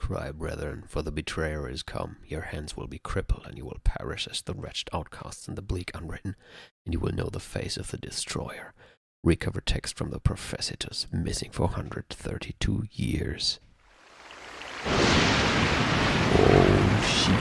Cry, brethren, for the betrayer is come. Your hands will be crippled, and you will perish as the wretched outcasts in the bleak unwritten, and you will know the face of the destroyer. Recover text from the Prophesitus, missing for 132 years. Oh, shit.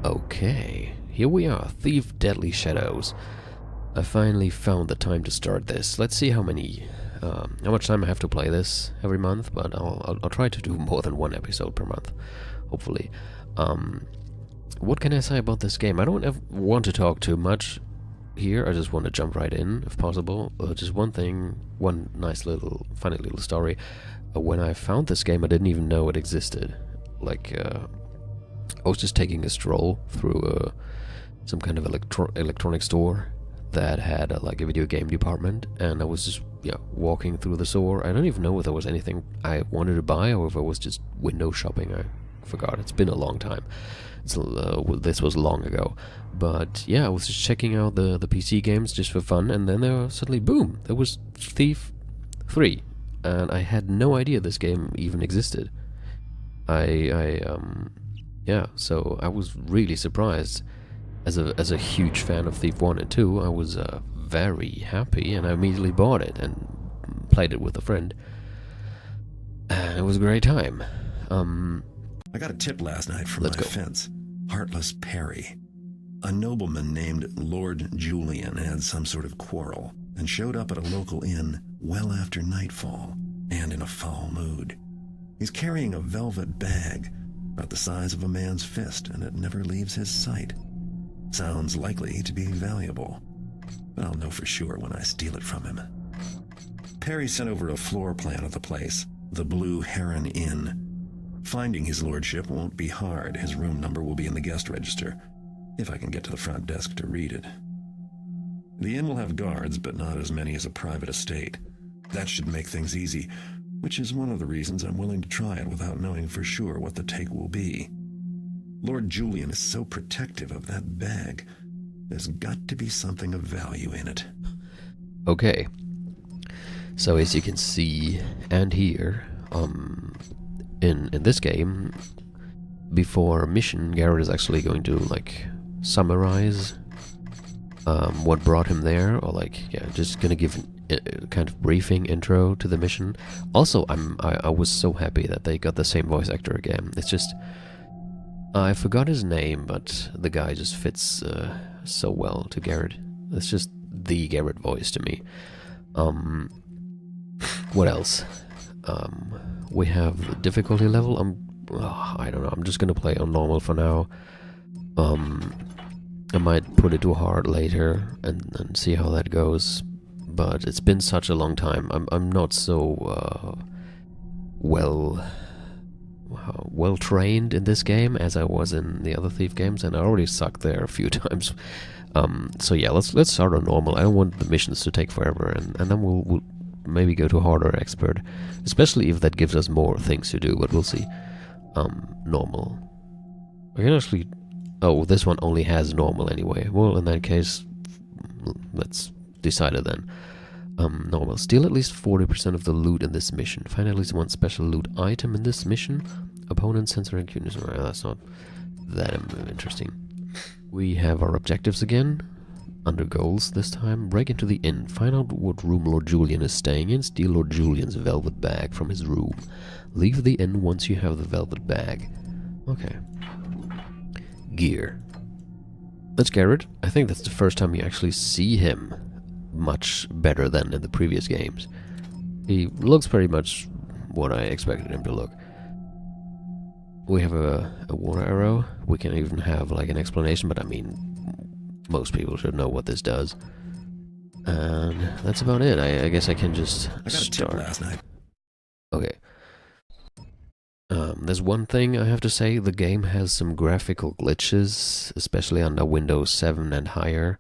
Okay, here we are, Thief Deadly Shadows. I finally found the time to start this. Let's see how much time I have to play this every month, but I'll try to do more than one episode per month, hopefully. What can I say about this game? I don't want to talk too much here. I just want to jump right in, if possible. Just one thing, one nice little, funny little story. When I found this game, I didn't even know it existed. Like, I was just taking a stroll through some kind of electronic store that had like a video game department, and I was just walking through the store. I don't even know if there was anything I wanted to buy or if I was just window shopping. I forgot. It's been a long time. This was long ago, but yeah, I was just checking out the PC games just for fun, and then there suddenly, boom, there was Thief 3, and I had no idea this game even existed. Yeah, so I was really surprised. As a huge fan of Thief 1 and 2, I was very happy, and I immediately bought it and played it with a friend. And it was a great time. I got a tip last night from my fence. Heartless Perry. A nobleman named Lord Julian had some sort of quarrel and showed up at a local inn well after nightfall and in a foul mood. He's carrying a velvet bag about the size of a man's fist, and it never leaves his sight. Sounds likely to be valuable, but I'll know for sure when I steal it from him. Perry sent over a floor plan of the place, the Blue Heron Inn. Finding his lordship won't be hard. His room number will be in the guest register, if I can get to the front desk to read it. The inn will have guards, but not as many as a private estate. That should make things easy, which is one of the reasons I'm willing to try it without knowing for sure what the take will be. Lord Julian is so protective of that bag. There's got to be something of value in it. Okay. So as you can see and hear, in this game, before a mission, Garrett is actually going to summarize what brought him there, or just gonna give a kind of briefing intro to the mission. Also, I was so happy that they got the same voice actor again. It's just I forgot his name, but the guy just fits so well to Garrett. It's just the Garrett voice to me. What else? We have difficulty level. I don't know. I'm just gonna play on normal for now. I might put it to hard later and see how that goes. But it's been such a long time. I'm not so well trained in this game as I was in the other Thief games, and I already sucked there a few times. So yeah, let's start on normal. I don't want the missions to take forever, and then we'll maybe go to harder expert, especially if that gives us more things to do. But we'll see. Normal. I can actually Oh, this one only has normal anyway. Well, in that case, let's decide it then. Normal. Steal at least 40% of the loot in this mission. Find at least one special loot item in this mission. Opponent sensor and cuteness. Well, that's not that interesting. We have our objectives again. Under goals this time. Break into the inn. Find out what room Lord Julian is staying in. Steal Lord Julian's velvet bag from his room. Leave the inn once you have the velvet bag. Okay. Gear. That's Garrett. I think that's the first time you actually see him much better than in the previous games. He looks pretty much what I expected him to look. We have a water arrow. We can even have like an explanation, but I mean, most people should know what this does. And that's about it. I guess I can just I got a tip last night. Okay. There's one thing I have to say. The game has some graphical glitches, especially under Windows 7 and higher.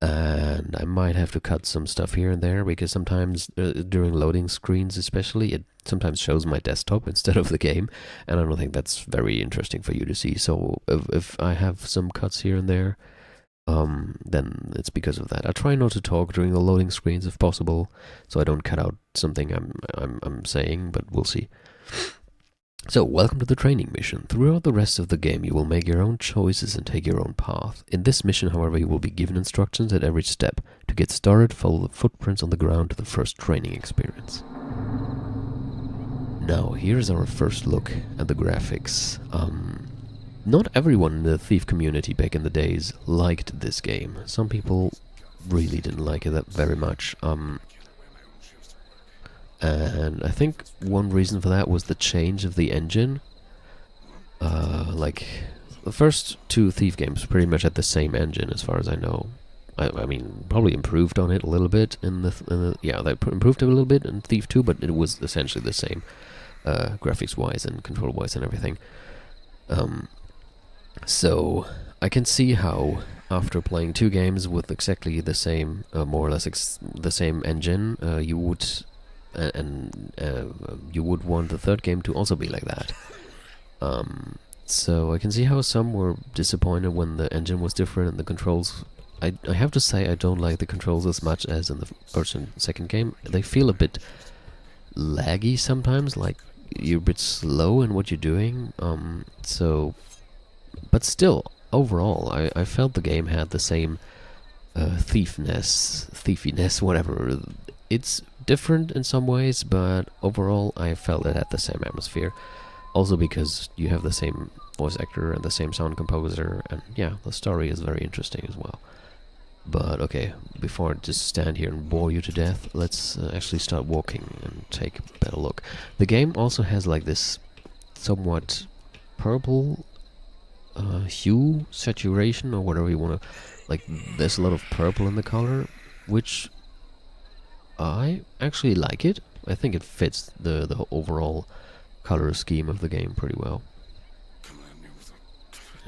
And I might have to cut some stuff here and there, because sometimes during loading screens especially, it sometimes shows my desktop instead of the game, and I don't think that's very interesting for you to see. So if I have some cuts here and there, then it's because of that. I try not to talk during the loading screens if possible, so I don't cut out something I'm saying, but we'll see. So, welcome to the training mission. Throughout the rest of the game, you will make your own choices and take your own path. In this mission, however, you will be given instructions at every step. To get started, follow the footprints on the ground to the first training experience. Now, here's our first look at the graphics. Not everyone in the Thief community back in the days liked this game. Some people really didn't like it that very much. And I think one reason for that was the change of the engine. Like, the first two Thief games pretty much had the same engine, as far as I know. I mean, probably improved on it a little bit in the yeah, they improved it a little bit in Thief 2, but it was essentially the same, graphics-wise and control-wise and everything. So I can see how, after playing two games with exactly the same, more or less the same engine, you would you would want the third game to also be like that. So I can see how some were disappointed when the engine was different and the controls. I have to say I don't like the controls as much as in the first and second game. They feel a bit laggy sometimes, like you're a bit slow in what you're doing. But still, overall, I felt the game had the same thiefiness, whatever. It's different in some ways, but overall I felt it had the same atmosphere. Also because you have the same voice actor and the same sound composer, and yeah, the story is very interesting as well. But okay, before I just stand here and bore you to death, let's actually start walking and take a better look. The game also has like this somewhat purple hue saturation, or whatever you want to, like, there's a lot of purple in the color, which I actually like it. I think it fits the overall color scheme of the game pretty well.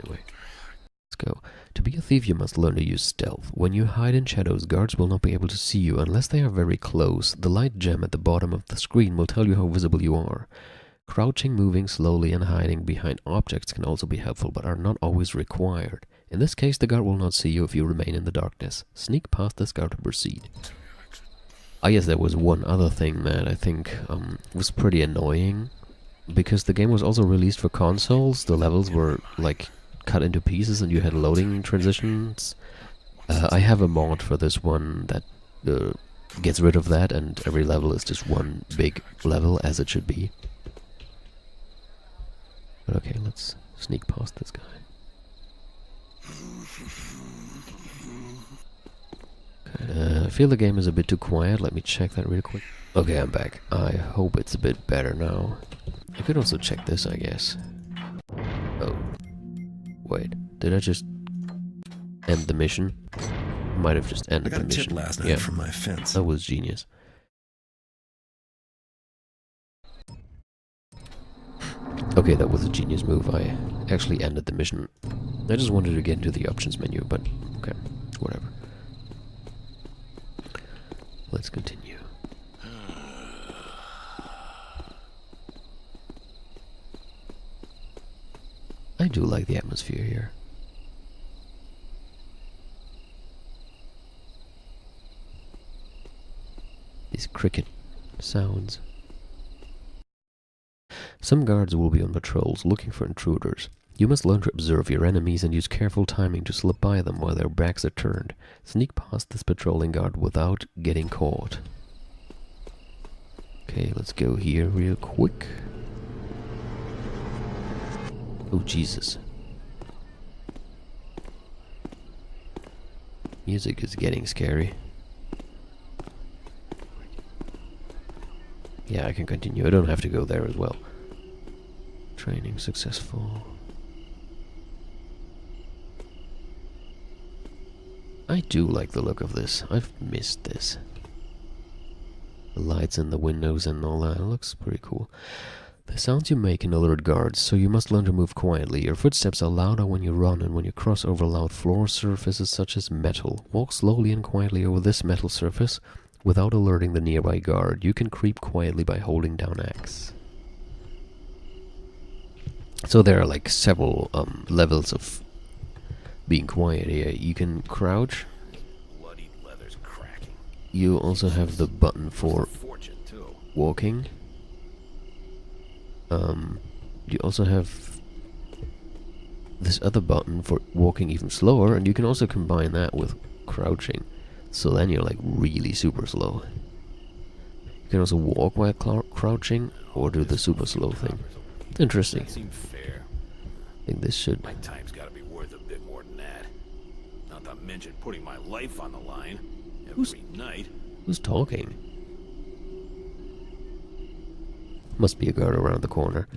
Anyway, let's go. To be a thief, you must learn to use stealth. When you hide in shadows, guards will not be able to see you unless they are very close. The light gem at the bottom of the screen will tell you how visible you are. Crouching, moving slowly, and hiding behind objects can also be helpful, but are not always required. In this case, the guard will not see you if you remain in the darkness. Sneak past this guard to proceed. I guess there was one other thing that I think was pretty annoying, because the game was also released for consoles. The levels were like cut into pieces and you had loading transitions. I have a mod for this one that gets rid of that, and every level is just one big level, as it should be. But okay, let's sneak past this guy. I feel the game is a bit too quiet. Let me check that real quick. Okay, I'm back. I hope it's a bit better now. I could also check this, I guess. Oh. Wait, did I just end the mission? Might have just ended the mission. I got a tip last night from my fence. That was genius. Okay, that was a genius move. I actually ended the mission. I just wanted to get into the options menu, but okay, whatever. Let's continue. I do like the atmosphere here. These cricket sounds. Some guards will be on patrols looking for intruders. You must learn to observe your enemies and use careful timing to slip by them while their backs are turned. Sneak past this patrolling guard without getting caught. Okay, let's go here real quick. Oh, Jesus. Music is getting scary. Yeah, I can continue. I don't have to go there as well. Training successful. I do like the look of this. I've missed this. The lights in the windows and all that. It looks pretty cool. The sounds you make can alert guards, so you must learn to move quietly. Your footsteps are louder when you run and when you cross over loud floor surfaces such as metal. Walk slowly and quietly over this metal surface without alerting the nearby guard. You can creep quietly by holding down X. So there are like several levels of being quiet here. You can crouch. Bloody leather's cracking. You also have the button for walking. You also have this other button for walking even slower, and you can also combine that with crouching. So then you're like really super slow. You can also walk while crouching, or do the super slow thing. It's interesting. That seemed fair. I think this should... My time's gotta be worth a bit more than that. Not to mention putting my life on the line every night. Who's talking? Must be a guard around the corner.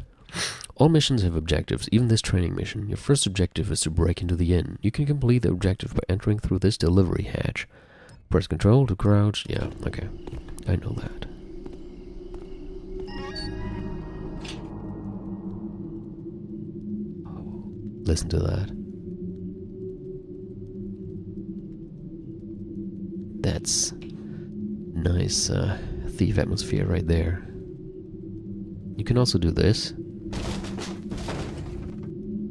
All missions have objectives, even this training mission. Your first objective is to break into the inn. You can complete the objective by entering through this delivery hatch. Press control to crouch. Yeah, okay. I know that. Listen to that. That's nice thief atmosphere right there. You can also do this.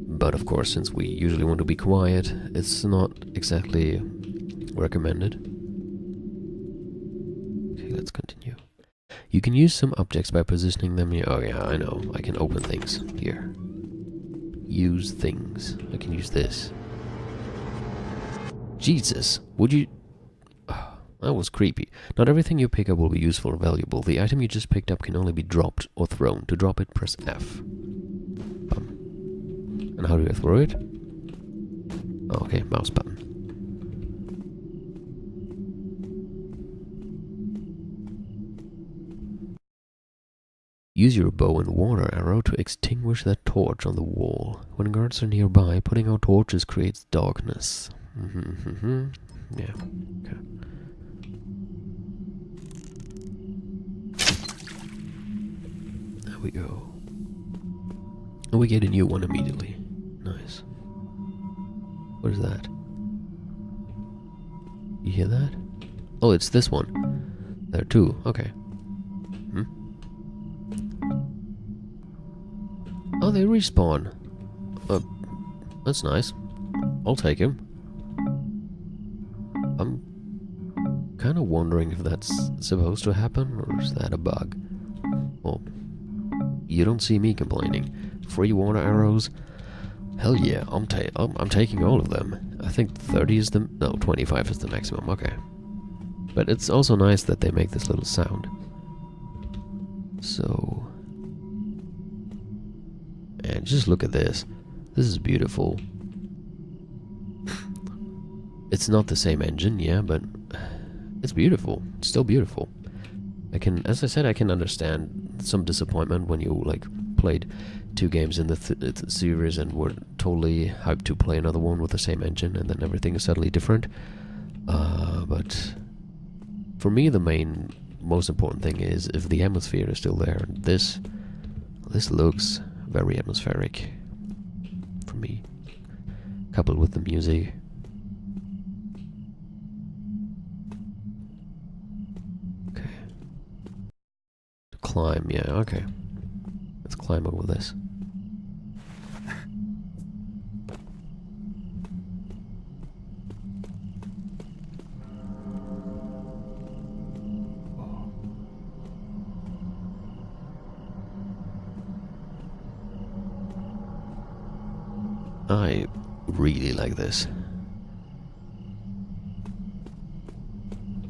But of course, since we usually want to be quiet, it's not exactly recommended. Okay, let's continue. You can use some objects by positioning them here. Oh yeah, I know. I can open things here. Use things. I can use this. Jesus, would you... that was creepy. Not everything you pick up will be useful or valuable. The item you just picked up can only be dropped or thrown. To drop it, press F. And how do I throw it? Oh, okay, mouse button. Use your bow and water arrow to extinguish that torch on the wall. When guards are nearby, putting out torches creates darkness. Yeah, okay. There we go. And we get a new one immediately. Nice. What is that? You hear that? Oh, it's this one. There too. Okay. Oh, they respawn. That's nice. I'll take him. I'm kind of wondering if that's supposed to happen, or is that a bug? Well, you don't see me complaining. Free water arrows? Hell yeah, I'm taking all of them. I think 30 is the... no, 25 is the maximum, okay. But it's also nice that they make this little sound. So... and just look at this. This is beautiful. It's not the same engine, yeah, but it's beautiful. It's still beautiful. I can, as I said, I can understand some disappointment when you like played 2 games in the series and were totally hyped to play another one with the same engine, and then everything is suddenly different. But for me, the most important thing is if the atmosphere is still there. This looks very atmospheric for me, coupled with the music. Okay. To climb, yeah, okay. Let's climb over this. really like this.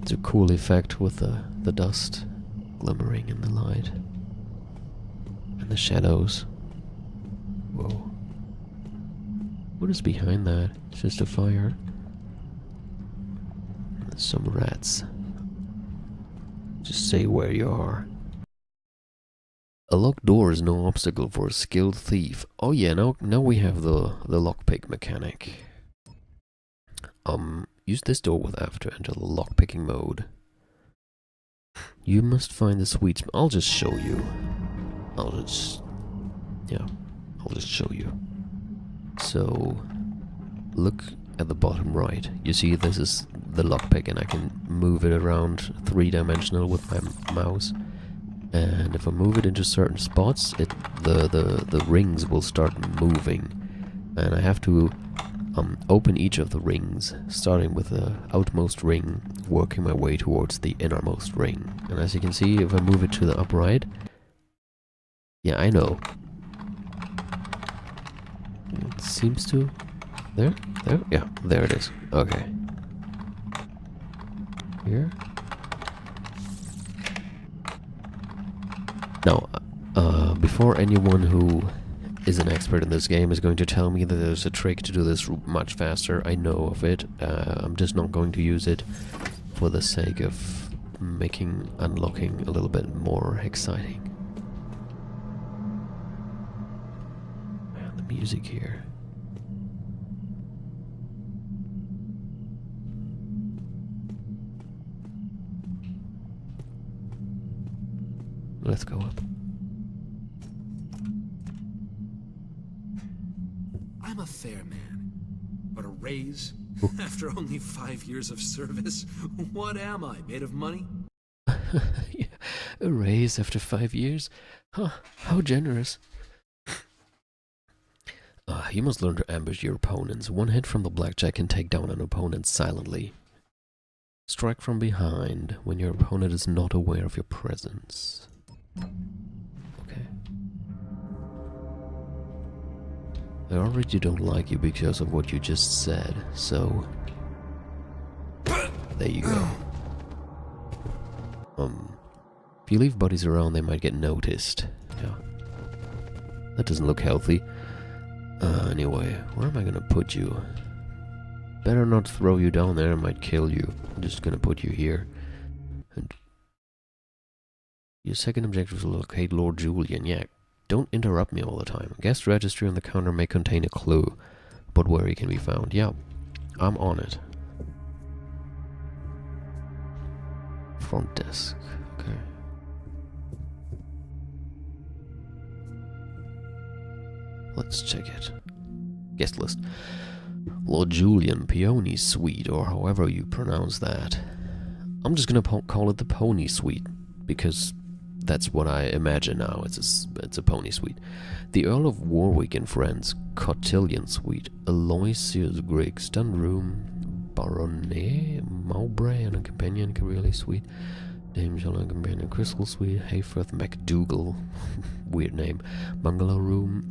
It's a cool effect with the dust glimmering in the light. And the shadows. Whoa. What is behind that? It's just a fire. And some rats. Just say where you are. A locked door is no obstacle for a skilled thief. Oh yeah, now we have the lockpick mechanic. Use this door with F to enter the lockpicking mode. You must find the sweet spot. I'll just show you. I'll just show you. So, look at the bottom right. You see this is the lockpick and I can move it around 3-dimensional with my mouse. And if I move it into certain spots, the rings will start moving. And I have to open each of the rings, starting with the outmost ring, working my way towards the innermost ring. And as you can see, if I move it to the upright, yeah, I know. It seems to... There? Yeah, there it is. Okay. Here? Now, before anyone who is an expert in this game is going to tell me that there's a trick to do this much faster, I know of it. I'm just not going to use it for the sake of making unlocking a little bit more exciting. Man, the music here. Let's go up. I'm a fair man, but a raise after only 5 years of service? What am I, made of money? Yeah, a raise after 5 years? Huh, how generous. You must learn to ambush your opponents. One hit from the blackjack can take down an opponent silently. Strike from behind when your opponent is not aware of your presence. Okay. I already don't like you because of what you just said, so... There you go. If you leave buddies around, they might get noticed. Yeah. That doesn't look healthy. Anyway, where am I gonna put you? Better not throw you down there, I might kill you. I'm just gonna put you here. And your second objective is to locate Lord Julian. Yeah, don't interrupt me all the time. Guest registry on the counter may contain a clue, but where he can be found. Yeah, I'm on it. Front desk. Okay. Let's check it. Guest list. Lord Julian Peony Suite, or however you pronounce that. I'm just gonna call it the Pony Suite, because that's what I imagine now. It's a pony suite. The Earl of Warwick and Friends Cotillion Suite. Aloysius Grigg Stun Room. Baronet Mowbray and a Companion Careely Suite. Dame Jolene Companion Crystal Suite. Hayforth MacDougall. Weird name. Bungalow Room.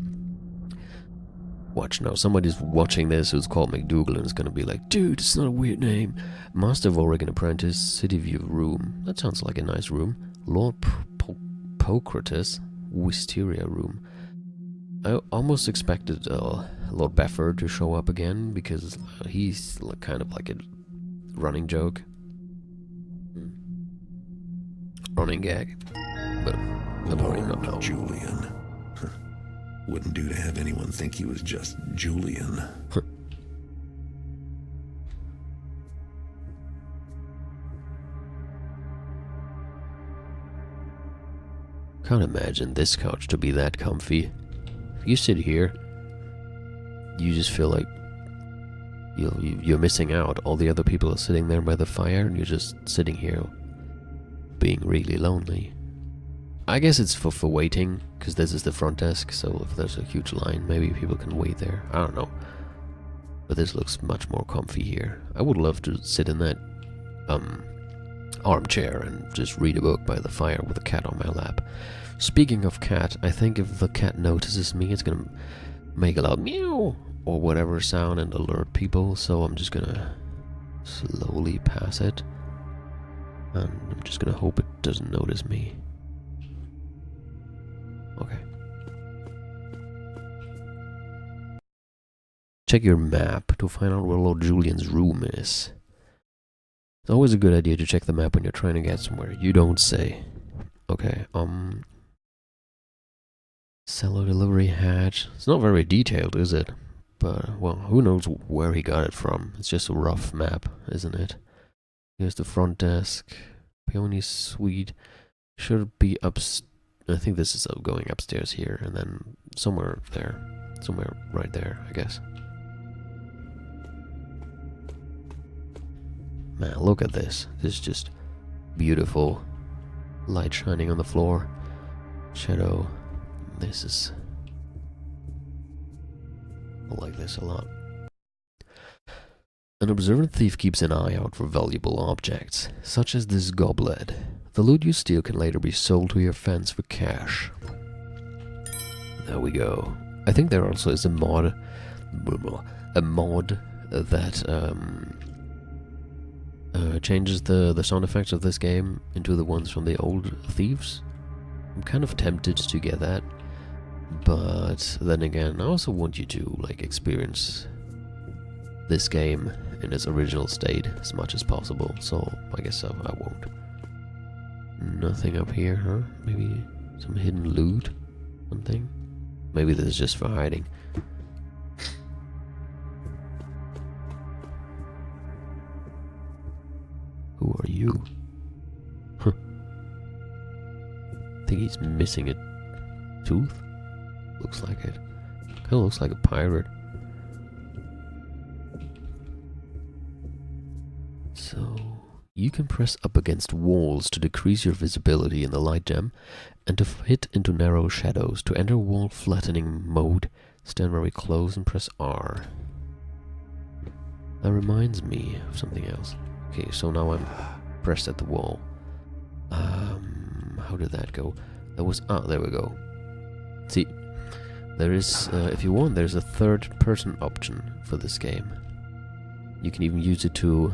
Watch now, somebody's watching this who's called MacDougall and is gonna be like, dude, it's not a weird name. Master of Warwick and Apprentice. City View Room. That sounds like a nice room. Lord Pocrates, Wisteria Room. I almost expected Lord Befford to show up again because he's kind of like a running joke. Running gag. But I'm already not know. Julian. Wouldn't do to have anyone think he was just Julian. Can't imagine this couch to be that comfy. If you sit here, you just feel like you're missing out. All the other people are sitting there by the fire, and you're just sitting here being really lonely. I guess it's for waiting, because this is the front desk, so if there's a huge line, maybe people can wait there. I don't know. But this looks much more comfy here. I would love to sit in that armchair and just read a book by the fire with a cat on my lap. Speaking of cat, I think if the cat notices me, it's gonna make a loud meow. or whatever sound and alert people, so I'm just gonna slowly pass it. And I'm just gonna hope it doesn't notice me. Okay. Check your map to find out where Lord Julian's room is. It's always a good idea to check the map when you're trying to get somewhere. You don't say. Okay, cellar delivery hatch. It's not very detailed, is it? But, well, who knows where he got it from. It's just a rough map, isn't it? Here's the front desk. Peony suite. Should be I think this is going upstairs here, and then somewhere there. Somewhere right there, I guess. Man, look at this. This is just beautiful. Light shining on the floor. Shadow. This is... I like this a lot. An observant thief keeps an eye out for valuable objects, such as this goblet. The loot you steal can later be sold to your fans for cash. There we go. I think there also is a mod that changes the sound effects of this game into the ones from the old Thieves. I'm kind of tempted to get that, but then again, I also want you to like experience this game in its original state as much as possible, so I guess I won't. Nothing up here, huh? Maybe some hidden loot? Something? Maybe this is just for hiding. Who are you? Huh. I think he's missing a tooth? Looks like it. Kinda looks like a pirate. So... you can press up against walls to decrease your visibility in the light gem, and to hit into narrow shadows. To enter wall flattening mode, stand very close and press R. That reminds me of something else. Okay, so now I'm pressed at the wall. How did that go? That was... ah, there we go. See, there is, if you want, there's a third-person option for this game. You can even use it to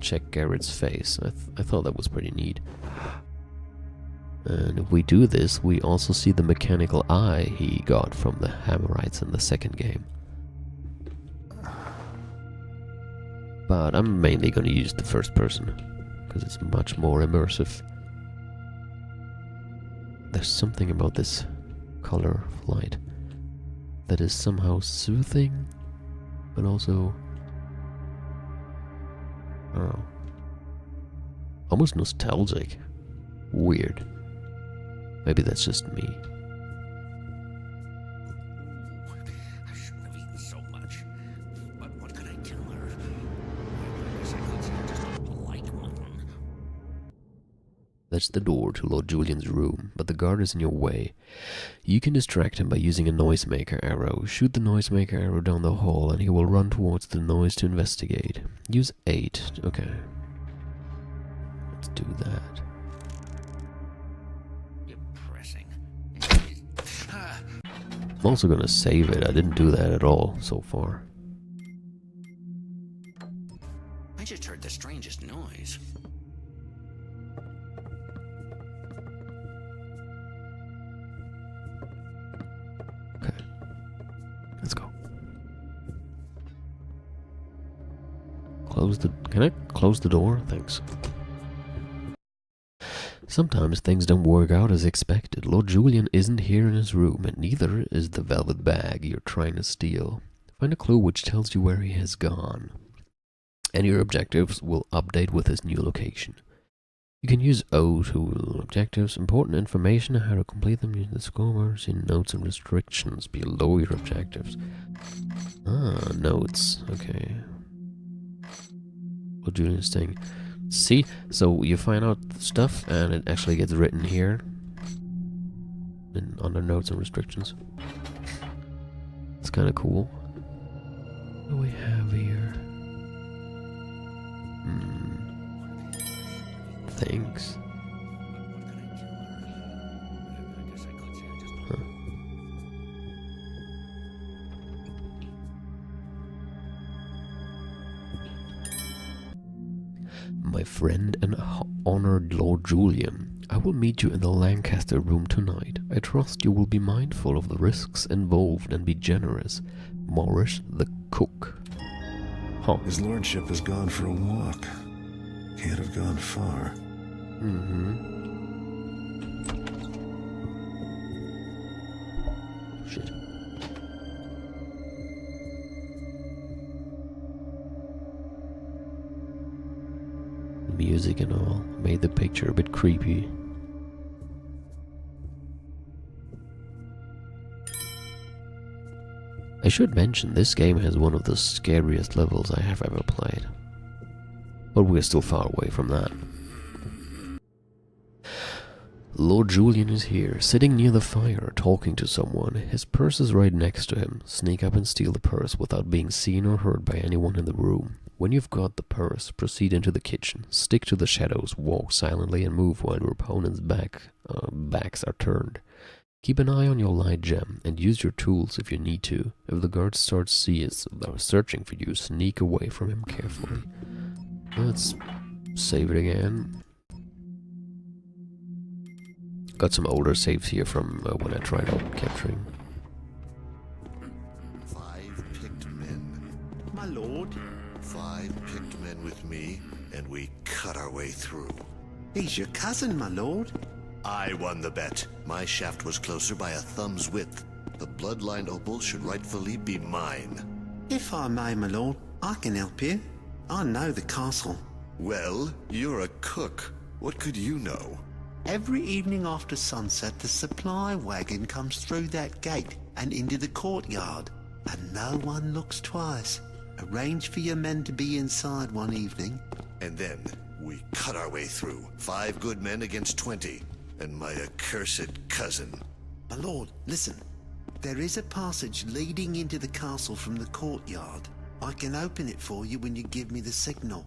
check Garrett's face. I thought that was pretty neat. And if we do this, we also see the mechanical eye he got from the Hammerites in the second game. But I'm mainly going to use the first person, because it's much more immersive. There's something about this color of light that is somehow soothing, but also... I don't know. Almost nostalgic. Weird. Maybe that's just me. I shouldn't have eaten so much. But what could I tell her? I guess I could say just a polite one. That's the door to Lord Julian's room, but the guard is in your way. You can distract him by using a noisemaker arrow. Shoot the noisemaker arrow down the hall and he will run towards the noise to investigate. Use 8. Okay. Let's do that. Depressing. I'm also gonna save it. I didn't do that at all so far. I just heard the strangest noise. Okay. Let's go. Can I close the door? Thanks. Sometimes things don't work out as expected. Lord Julian isn't here in his room, and neither is the velvet bag you're trying to steal. Find a clue which tells you where he has gone, and your objectives will update with his new location. You can use O to objectives, important information, how to complete them, use the scoreboards in notes and restrictions below your objectives. Ah, notes. Okay. Lord Julian's thing. See, so you find out stuff and it actually gets written here under notes and restrictions. It's kind of cool. What do we have here? Thanks. My friend and honored Lord Julian, I will meet you in the Lancaster room tonight. I trust you will be mindful of the risks involved and be generous. Morris, the cook. Huh. His lordship has gone for a walk. Can't have gone far. Shit. Music and all made the picture a bit creepy. I should mention this game has one of the scariest levels I have ever played. But we're still far away from that. Lord Julian is here, sitting near the fire, talking to someone. His purse is right next to him. Sneak up and steal the purse without being seen or heard by anyone in the room. When you've got the purse, proceed into the kitchen. Stick to the shadows, walk silently and move while your opponent's backs are turned. Keep an eye on your light gem and use your tools if you need to. If the guard starts searching for you, sneak away from him carefully. Let's save it again. Got some older saves here from when I tried out capturing. 5 picked men. My lord, 5 picked men with me, and we cut our way through. he's your cousin, my lord. I won the bet. My shaft was closer by a thumb's width. The bloodline opal should rightfully be mine. If I may, my lord, I can help you. I know the castle. Well, you're a cook. What could you know? Every evening after sunset, the supply wagon comes through that gate and into the courtyard, and no one looks twice. Arrange for your men to be inside one evening. And then we cut our way through. 5 good men against 20, and my accursed cousin. My lord, listen. There is a passage leading into the castle from the courtyard. I can open it for you when you give me the signal.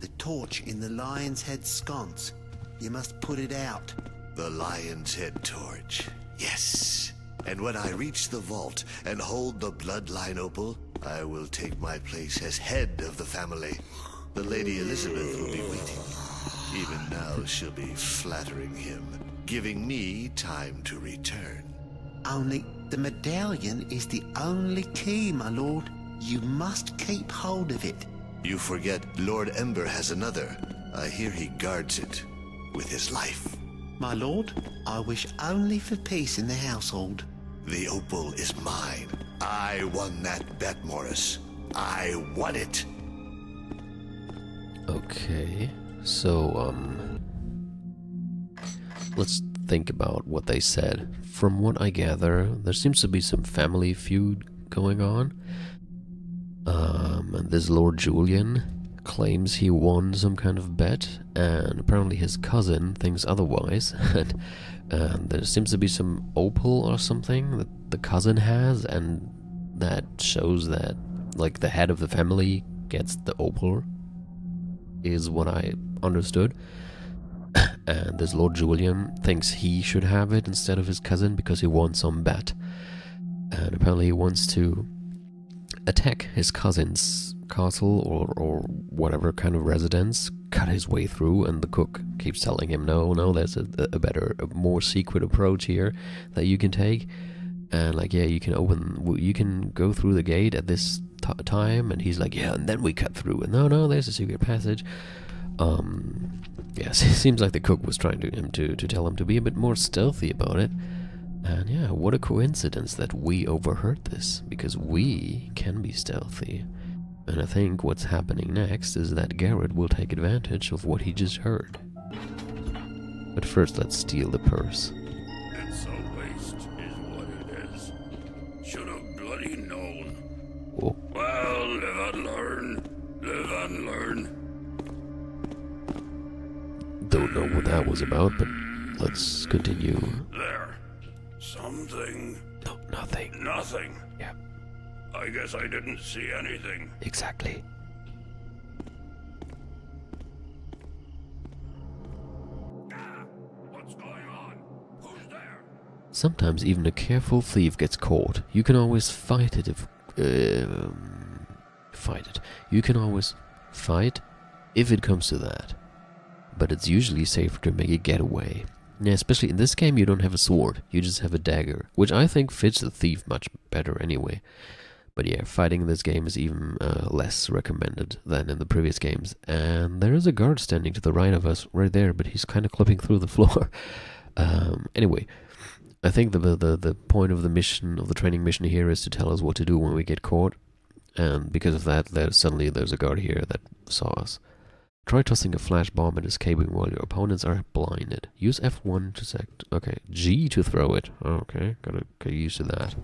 The torch in the Lion's Head sconce. You must put it out. The Lion's Head torch. Yes. And when I reach the vault and hold the bloodline opal, I will take my place as head of the family. The Lady Elizabeth will be waiting. Even now she'll be flattering him, giving me time to return. Only the medallion is the only key, my lord. You must keep hold of it. You forget Lord Ember has another. I hear he guards it with his life. My lord, I wish only for peace in the household. The opal is mine. I won that bet, Morris. I won it. Okay, so, let's think about what they said. From what I gather, there seems to be some family feud going on. And this Lord Julian claims he won some kind of bet, and apparently his cousin thinks otherwise. And there seems to be some opal or something that the cousin has, and that shows that, like, the head of the family gets the opal, is what I understood. And this Lord Julian thinks he should have it instead of his cousin because he won some bet. And apparently he wants to attack his cousin's castle or whatever kind of residence, cut his way through, and the cook keeps telling him, no, there's a better, a more secret approach here that you can take. And like, yeah, you can go through the gate at this time, and he's like, yeah, and then we cut through, and no, there's a secret passage. Yes, it seems like the cook was trying to tell him to be a bit more stealthy about it. And yeah, what a coincidence that we overheard this, because we can be stealthy. And I think what's happening next is that Garrett will take advantage of what he just heard. But first, let's steal the purse. It's a waste, is what it is. Should have bloody known. Oh. Well, live and learn. Live and learn. Don't know what that was about, but let's continue. There. Something. No, nothing. Nothing. Yeah, I guess I didn't see anything. exactly. What's going on? Who's there? Sometimes even a careful thief gets caught. You can always fight it if... fight it. You can always fight if it comes to that. But it's usually safer to make a getaway. Yeah, especially in this game you don't have a sword, you just have a dagger, which I think fits the thief much better anyway. But yeah, fighting in this game is even less recommended than in the previous games. And there is a guard standing to the right of us, right there, but he's kind of clipping through the floor. Anyway, I think the point of the mission, of the training mission here, is to tell us what to do when we get caught. And because of that, there's a guard here that saw us. Try tossing a flash bomb and escaping while your opponents are blinded. Use F1 to sect. Okay, G to throw it. Okay, gotta get used to that.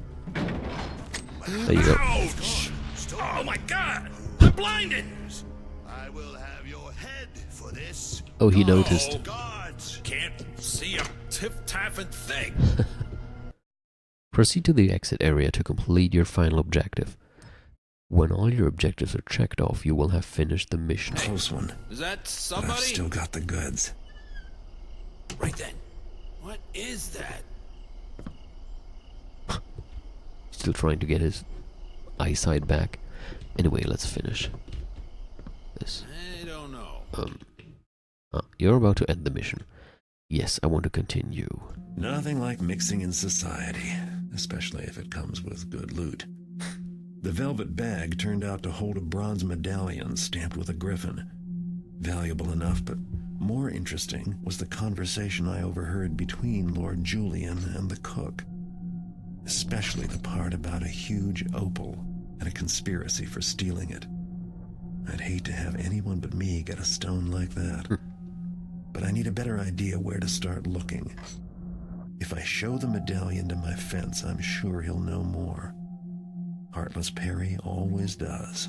There you go. Ouch! Oh my god! I'm blinded! I will have your head for this. Oh, he noticed. Oh, guards! Can't see a tip-tapping thing. Proceed to the exit area to complete your final objective. When all your objectives are checked off, you will have finished the mission. Close one. Is that But somebody? I've still got the goods. Right then. What is that? Still trying to get his eyesight back. Anyway, let's finish this. I don't know. You're about to end the mission. Yes, I want to continue. Nothing like mixing in society, especially if it comes with good loot. The velvet bag turned out to hold a bronze medallion stamped with a griffin. Valuable enough, but more interesting was the conversation I overheard between Lord Julian and the cook. Especially the part about a huge opal and a conspiracy for stealing it. I'd hate to have anyone but me get a stone like that. But I need a better idea where to start looking. If I show the medallion to my fence, I'm sure he'll know more. Heartless Perry always does.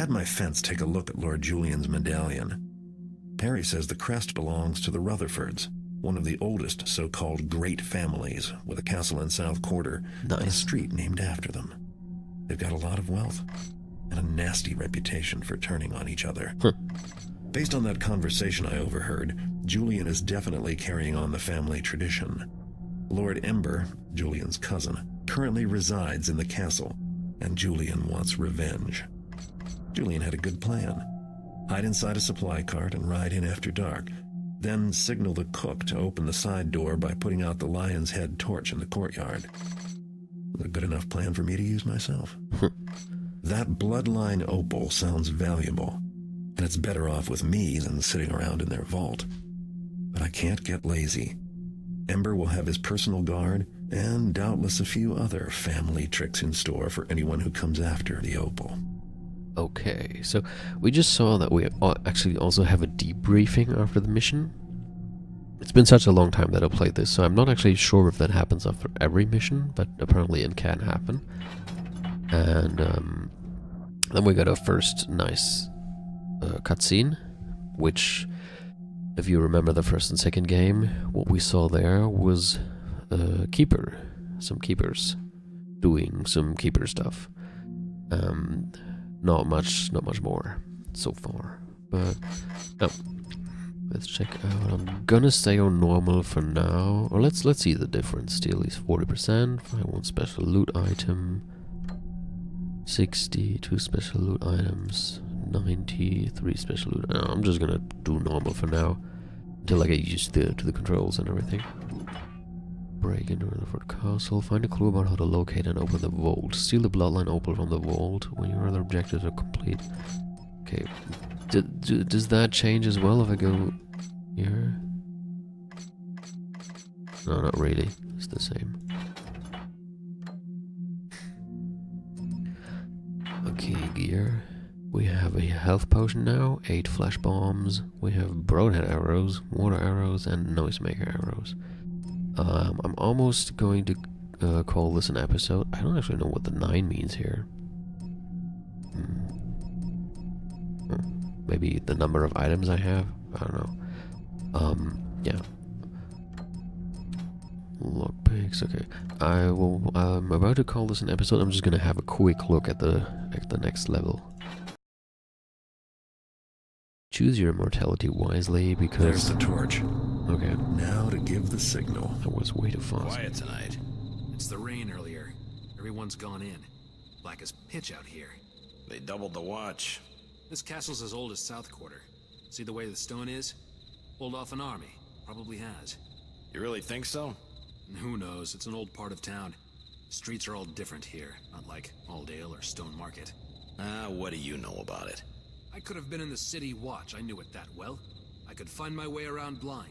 My fence take a look at Lord Julian's medallion. Perry says the crest belongs to the Rutherfords, one of the oldest so-called great families, with a castle in South Quarter and a street named after them. They've got a lot of wealth and a nasty reputation for turning on each other. Based on that conversation I overheard, Julian is definitely carrying on the family tradition. Lord Ember, Julian's cousin, currently resides in the castle, and Julian wants revenge. Julian had a good plan. Hide inside a supply cart and ride in after dark, then signal the cook to open the side door by putting out the lion's head torch in the courtyard. It was a good enough plan for me to use myself. That bloodline opal sounds valuable, and it's better off with me than sitting around in their vault. But I can't get lazy. Ember will have his personal guard, and doubtless a few other family tricks in store for anyone who comes after the opal. Okay, so we just saw that we actually also have a debriefing after the mission. It's been such a long time that I played this, so I'm not actually sure if that happens after every mission, but apparently it can happen. And then we got our first nice cutscene, which, if you remember the first and second game, what we saw there was some keepers doing some keeper stuff. Not much more so far, but let's check out. I'm gonna stay on normal for now, or let's see the difference. Steal is 40%. Find one special loot item. 62 special loot items, 93 special loot. I'm just gonna do normal for now until I get used to the controls and everything. Break into Rutherford Castle. Find a clue about how to locate and open the vault. Steal the bloodline opal from the vault when your other objectives are complete. Okay. Does that change as well if I go here? No, not really. It's the same. Okay, gear. We have a health potion now, 8 flash bombs. We have broadhead arrows, water arrows, and noisemaker arrows. I'm almost going to call this an episode. I don't actually know what the 9 means here. Maybe the number of items I have? I don't know. Yeah. Lockpicks, okay. I'm about to call this an episode. I'm just gonna have a quick look at the next level. Choose your immortality wisely because... There's the torch. Okay. Now to give the signal. That was way too fast. Quiet tonight. It's the rain earlier. Everyone's gone in. Black as pitch out here. They doubled the watch. This castle's as old as South Quarter. See the way the stone is? Pulled off an army. Probably has. You really think so? And who knows? It's an old part of town. Streets are all different here. Not like Aldale or Stone Market. What do you know about it? I could have been in the city watch. I knew it that well. I could find my way around blind.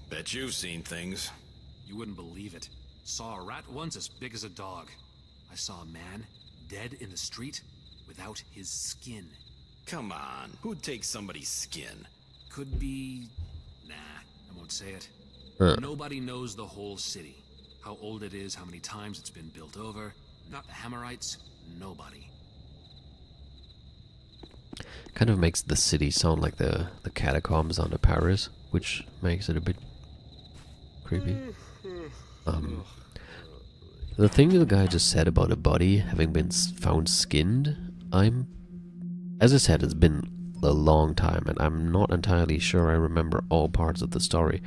Bet you've seen things. You wouldn't believe it. Saw a rat once as big as a dog. I saw a man dead in the street without his skin. Come on, who'd take somebody's skin? Could be... Nah, I won't say it. Nobody knows the whole city. How old it is, how many times it's been built over. Not the Hammerites, nobody. Kind of makes the city sound like the catacombs under Paris, which makes it a bit creepy. The thing the guy just said about a body having been found skinned, as I said, it's been a long time and I'm not entirely sure I remember all parts of the story.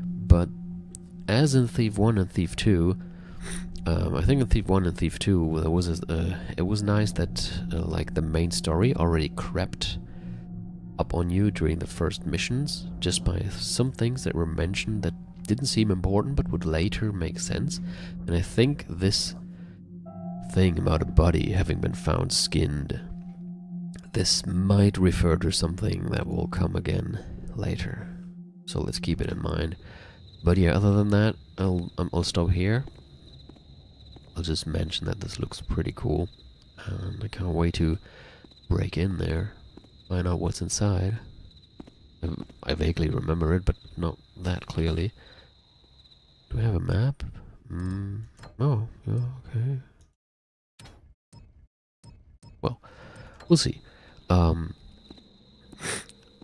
But as in Thief 1 and Thief 2, I think in Thief 1 and Thief 2 there was it was nice that like the main story already crept up on you during the first missions just by some things that were mentioned that didn't seem important but would later make sense. And I think this thing about a body having been found skinned, this might refer to something that will come again later. So let's keep it in mind. But yeah, other than that, I'll stop here. I'll just mention that this looks pretty cool, and I can't wait to break in there, find out what's inside. I vaguely remember it, but not that clearly. Do I have a map? Oh, yeah, okay. Well, we'll see.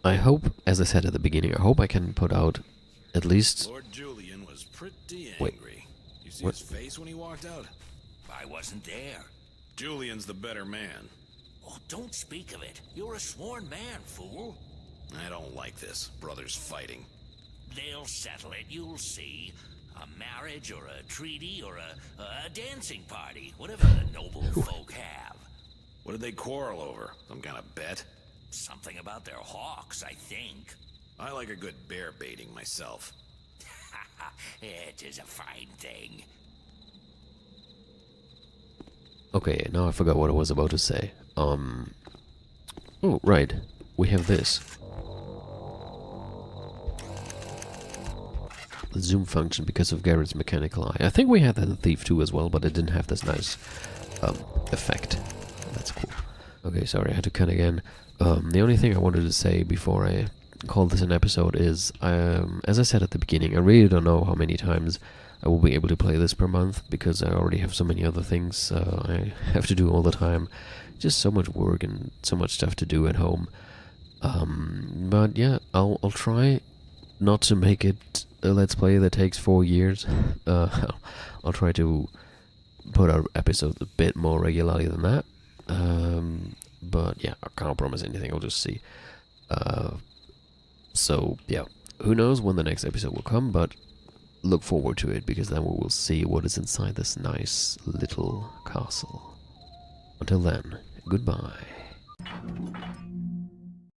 I hope, as I said at the beginning, I hope I can put out at least... Lord Julian was pretty angry. Wait. You see What? his face when he walked out? I wasn't there. Julian's the better man. Oh, don't speak of it. You're a sworn man, fool. I don't like this. Brothers fighting. They'll settle it, you'll see. A marriage or a treaty or a dancing party, whatever the noble folk have. What did they quarrel over? Some kind of bet? Something about their hawks, I think. I like a good bear baiting myself. It is a fine thing. Okay, now I forgot what I was about to say. Oh, right. We have this. The zoom function because of Garrett's mechanical eye. I think we had that in Thief 2 as well, but it didn't have this nice effect. That's cool. Okay, sorry, I had to cut again. The only thing I wanted to say before I call this an episode is, as I said at the beginning, I really don't know how many times I will be able to play this per month, because I already have so many other things I have to do all the time. Just so much work and so much stuff to do at home. But yeah, I'll try not to make it a Let's Play that takes 4 years. I'll try to put out episodes a bit more regularly than that. But yeah, I can't promise anything, I'll just see. So yeah, who knows when the next episode will come, but look forward to it, because then we will see what is inside this nice little castle. Until then, goodbye.